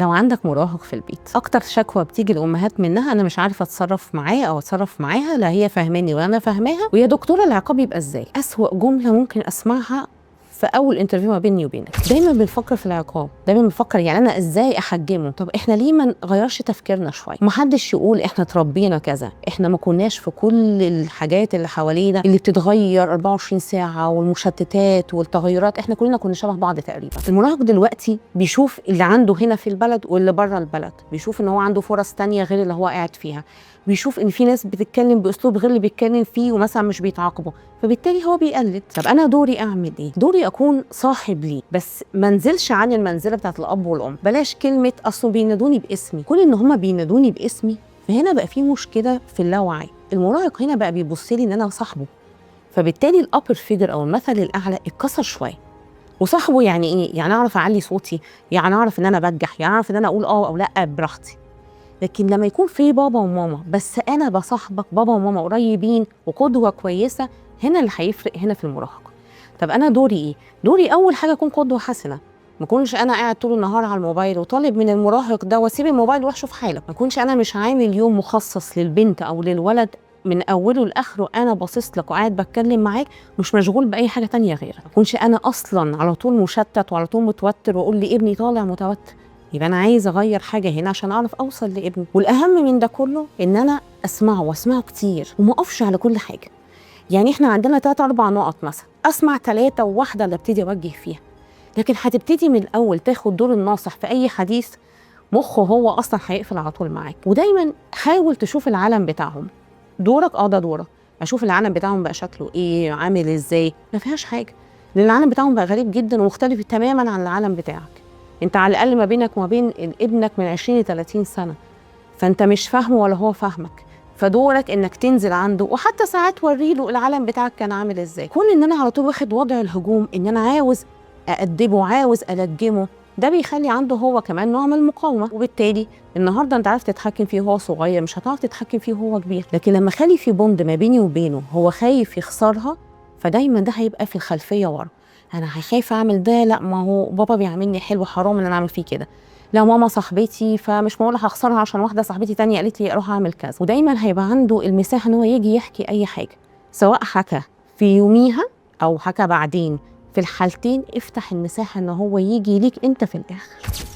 لو عندك مراهق في البيت، اكتر شكوى بتيجي الامهات منها انا مش عارفه اتصرف معاه او اتصرف معاها، لا هي فاهماني ولا انا فاهماها، ويا دكتوره العقاب يبقى ازاي؟ اسوأ جمله ممكن اسمعها في اول انترفيو ما بيني وبينك. دايما بنفكر في العقاب، دايما بنفكر يعني انا ازاي احجمه. طب احنا ليه ما نغيرش تفكيرنا شويه؟ محدش يقول احنا اتربينا كذا، احنا ما كناش في كل الحاجات اللي حوالينا اللي بتتغير 24 ساعه والمشتتات والتغيرات، احنا كلنا كنا شبه بعض تقريبا. المراهق دلوقتي بيشوف اللي عنده هنا في البلد واللي بره البلد، بيشوف ان هو عنده فرص تانية غير اللي هو قاعد فيها، بيشوف ان في ناس بتتكلم باسلوب غير اللي بيتكلم فيه ومثلا مش بيتعاقبوا، فبالتالي هو بيقلد. طب انا دوري اعمل ايه؟ دوري اكون صاحب ليه، بس ما انزلش عن المنزله بتاعت الاب والام. بلاش كلمه اصله بينادوني باسمي، كل ان هم بينادوني باسمي فهنا بقى في مشكله في اللاوعي. المراهق هنا بقى بيبص لي ان انا صاحبه، فبالتالي الابر فيجر او المثل الاعلى اتكسر شويه. وصاحبه يعني ايه؟ يعني اعرف اعلي صوتي، يعني اعرف ان انا بنجح، يعني اعرف ان انا اقول اه او لا براحتي. لكن لما يكون في بابا وماما بس انا بصاحبك، بابا وماما قريبين وقدوه كويسه، هنا اللي هيفرق هنا في المراهقه. طب انا دوري ايه؟ دوري اول حاجه اكون قدوه حسنه، ما اكونش انا قاعد طول النهار على الموبايل وطالب من المراهق ده واسيب الموبايل واشوف حاله، ما اكونش انا مش عامل يوم مخصص للبنت او للولد من اوله لاخره انا باصص لك وقاعد بتكلم معاك، مش مشغول باي حاجه تانية غيرك، ما اكونش انا اصلا على طول مشتت وعلى طول متوتر واقول لي ابني طالع متوتر. يبقى انا عايز اغير حاجه هنا عشان اعرف اوصل لابني. والاهم من ده كله ان انا اسمعه واسمعه كتير وما اقفش على كل حاجه. يعني احنا عندنا 3 4 نقط مثلا، اسمع 3 وواحده اللي ابتدي اوجه فيها. لكن هتبتدي من الاول تاخد دور الناصح في اي حديث، مخه هو اصلا هيقفل على طول معاك. ودايما حاول تشوف العالم بتاعهم. دورك ده دورك، اشوف العالم بتاعهم بقى شكله ايه، عامل ازاي، ما فيهاش حاجه، لان العالم بتاعهم بقى غريب جدا ومختلف تماما عن العالم بتاعك. انت على الاقل ما بينك وما بين ابنك من 20 ل 30 سنه، فانت مش فاهمه ولا هو فاهمك، فدورك انك تنزل عنده وحتى ساعات وريله العالم بتاعك كان عامل ازاي. كون ان انا على طول واخد وضع الهجوم، ان انا عاوز أأدبه، عاوز ألجمه، ده بيخلي عنده هو كمان نوع من المقاومه، وبالتالي النهارده انت عارف تتحكم فيه وهو صغير، مش هتعرف تتحكم فيه وهو كبير. لكن لما اخلي في بوند ما بيني وبينه هو خايف يخسرها، فدايما ده هيبقى في الخلفيه ورا. انا خايف اعمل ده، لا ما هو بابا بيعاملني حلو، حرام ان انا اعمل فيه كده. لا ماما صاحبتي فمش معقوله هخسرها عشان واحده صاحبتي تانية قالت لي اروح اعمل كذا. ودايما هيبقى عنده المساحه ان هو يجي يحكي اي حاجه، سواء حكى في يوميها او حكى بعدين، في الحالتين افتح المساحه ان هو يجي ليك انت في الاخر.